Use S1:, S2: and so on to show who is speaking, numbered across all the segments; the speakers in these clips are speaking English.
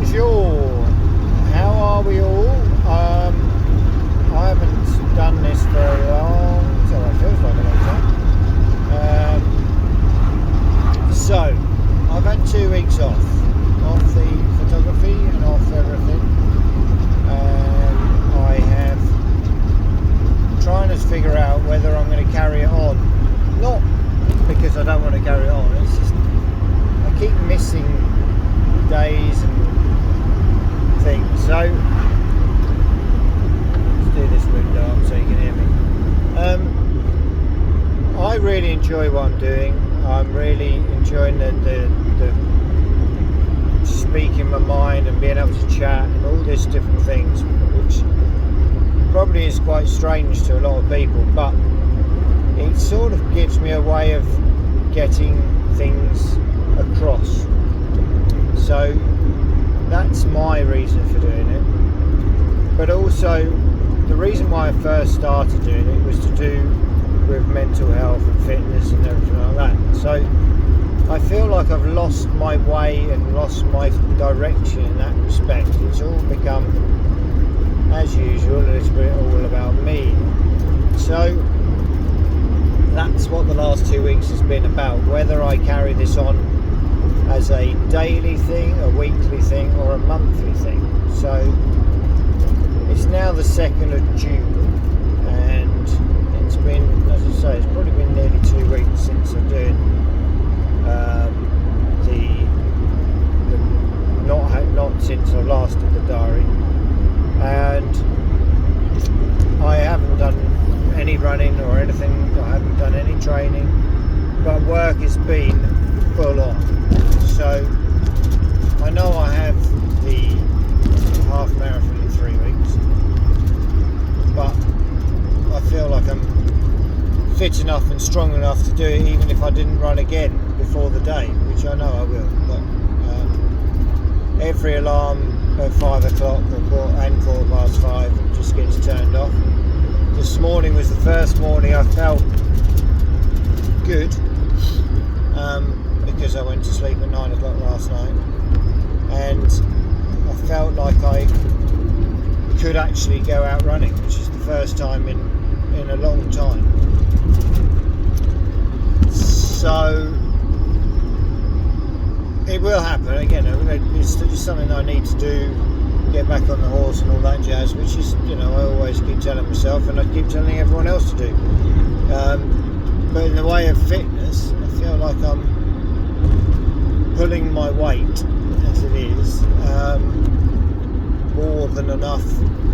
S1: Bonjour. How are we all? I haven't done this very long, so it feels like a long time. So I've had 2 weeks off the photography and off everything. I have trying to figure out whether I'm going to carry it on. Not because I don't want to carry it on. It's just I keep missing days and things. So let's do this window up so you can hear me. I really enjoy what I'm doing. I'm really enjoying the speaking my mind and being able to chat and all these different things, which probably is quite strange to a lot of people, but it sort of gives me a way of getting things across. So that's my reason for doing it. But also the reason why I first started doing it was to do with mental health and fitness and everything like that. So I feel like I've lost my way and lost my direction in that respect. It's all become, as usual, a little bit all about me. So that's what the last 2 weeks has been about, whether I carry this on as a daily thing, a weekly thing, or a monthly thing. So it's now the 2nd of June, and it's been, as I say, it's probably been nearly 2 weeks since I did not since I last did the diary, and I haven't done any running or anything. I haven't done any training, but work has been full on. So I know I have the half marathon in 3 weeks, but I feel like I'm fit enough and strong enough to do it even if I didn't run again before the day, which I know I will. But every alarm at 5 o'clock and 5:15 just gets turned off. This morning was the first morning I felt good, because I went to sleep at 9 o'clock last night, and I felt like I could actually go out running, which is the first time in a long time. So it will happen again. It's just something I need to do, get back on the horse and all that jazz, which is, I always keep telling myself and I keep telling everyone else to do. But in the way of fitness, I feel like I'm pulling my weight as it is, more than enough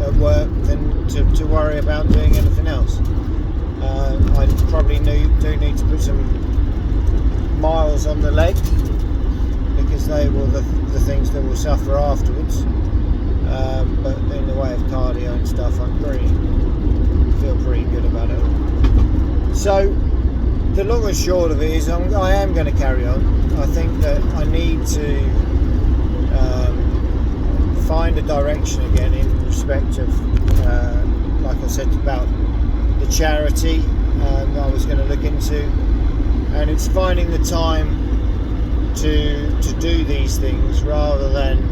S1: at work than to worry about doing anything else. I probably do need to put some miles on the leg, because they will the things that will suffer afterwards. But in the way of cardio and stuff, I feel pretty good about it. So the long and short of it is I am going to carry on. I think that I need to find a direction again in respect of, like I said, about the charity that I was going to look into, and it's finding the time to do these things rather than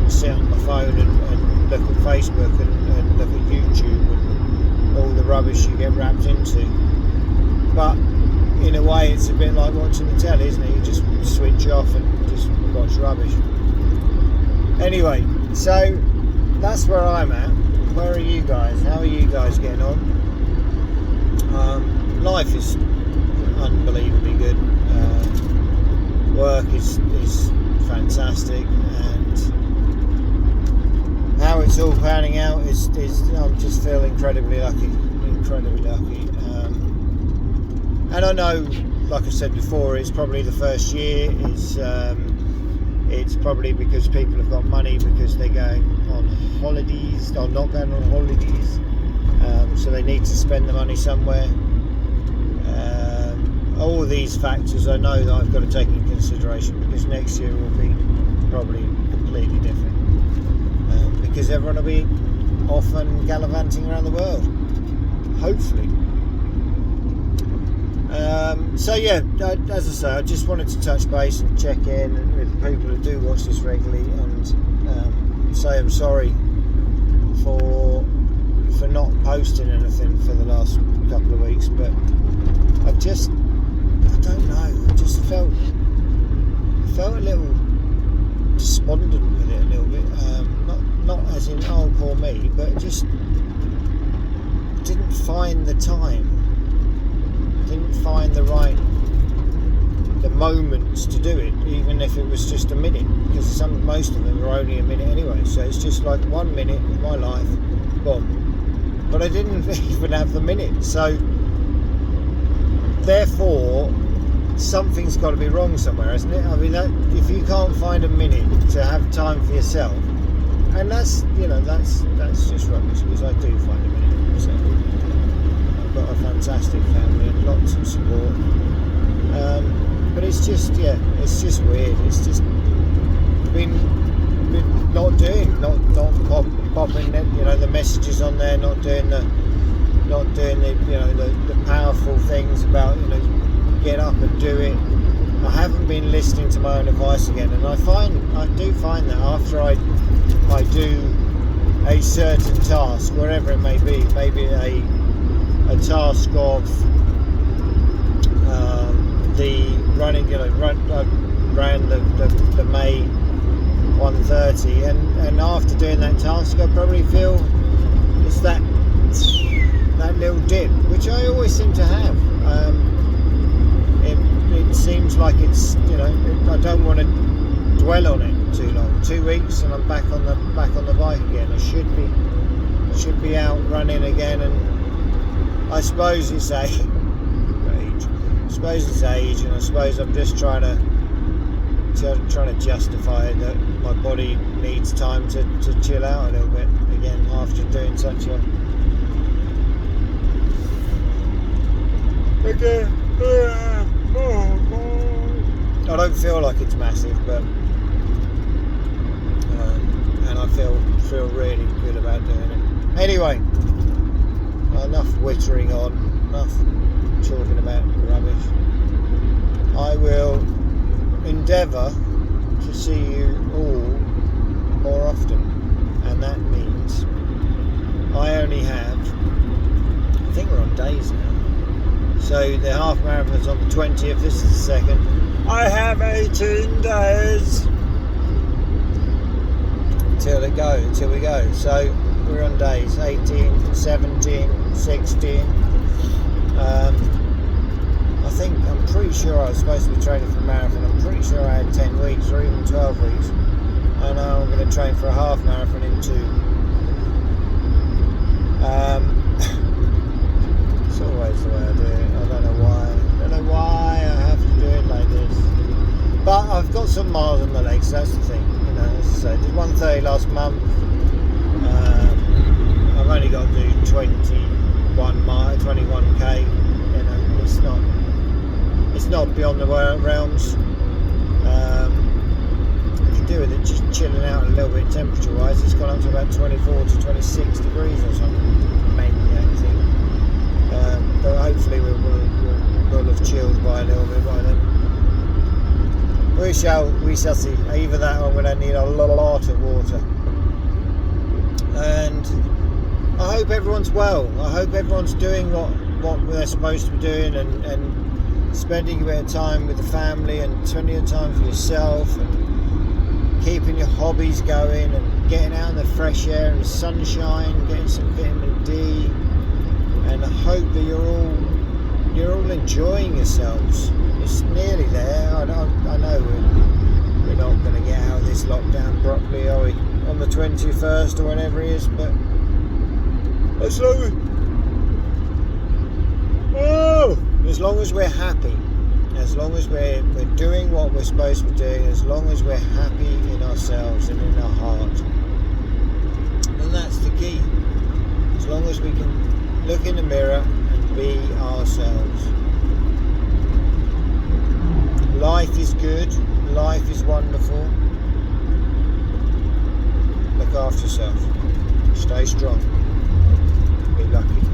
S1: sit on my phone and look at Facebook and look at YouTube and all the rubbish you get wrapped into. But in a way it's a bit like watching the telly, isn't it? You just switch off and just watch rubbish. Anyway, so that's where I'm at. Where are you guys? How are you guys getting on? Life is unbelievably good. Work is fantastic, and how it's all panning out is I'm just feel incredibly lucky. And I know, like I said before, it's probably the first year. It's probably because people have got money because they're going on holidays or not going on holidays, so they need to spend the money somewhere. All these factors I know that I've got to take into consideration, because next year will be probably completely different, because everyone will be off and gallivanting around the world, hopefully. So yeah, as I say, I just wanted to touch base and check in with people who do watch this regularly, and say I'm sorry for not posting anything for the last couple of weeks, but I don't know, I just felt a little despondent with it a little bit, not as in oh poor me, but just didn't find the time, didn't find the moments to do it, even if it was just a minute, because most of them are only a minute anyway, so it's just like 1 minute of my life gone, but I didn't even have the minute, so therefore something's got to be wrong somewhere, isn't it? I mean, if you can't find a minute to have time for yourself, and that's just rubbish, because I do find a minute for myself. I've got a fantastic family and lots of support, but it's just weird. It's just been not popping the messages on there, not doing the the powerful things about get up and do it. I haven't been listening to my own advice again, and I do find that after I do a certain task, wherever it may be, maybe a task of the running, I ran the May 130, and after doing that task, I probably feel it's that little dip, which I always seem to have. It seems like it's I don't want to dwell on it too long. 2 weeks and I'm back on the bike again. I should be out running again, and I suppose it's age. I suppose it's age, and I suppose I'm just trying to justify that my body needs time to chill out a little bit again after doing such a I don't feel like it's massive, but and I feel really good about doing it. Anyway, enough wittering on, enough talking about rubbish. I will endeavour to see you all more often, and that means I only have, I think we're on days now, so the half marathon's on the 20th, this is the 2nd. I have 18 days until we go, so we're on days 18, 17, 16. I'm pretty sure I was supposed to be training for a marathon. I'm pretty sure I had 10 weeks or even 12 weeks. I know I'm going to train for a half marathon in 2. It's always the way I do it. I don't know why I have to do it like this. But I've got some miles on the legs, that's the thing. As I say, I did 130 last month. I've only got to do 21k. It's not beyond the realms. You can do with it just chilling out a little bit temperature wise. It's gone up to about 24 to 26 degrees or something, maniac thing. But hopefully we'll have chilled by a little bit by then. We shall see. Either that or I'm going to need a lot of water. And I hope everyone's well. I hope everyone's doing what they're supposed to be doing, and spending a bit of time with the family, and spending your time for yourself, and keeping your hobbies going, and getting out in the fresh air and the sunshine, getting some vitamin D. And I hope that you're all enjoying yourselves. It's nearly there. I know we're not going to get out of this lockdown properly, are we? On the 21st or whenever it is, but as long as we're happy, as long as we're doing what we're supposed to be doing, as long as we're happy in ourselves and in our heart, then that's the key. As long as we can look in the mirror and be ourselves. Life is good, life is wonderful. Look after yourself, stay strong, be lucky.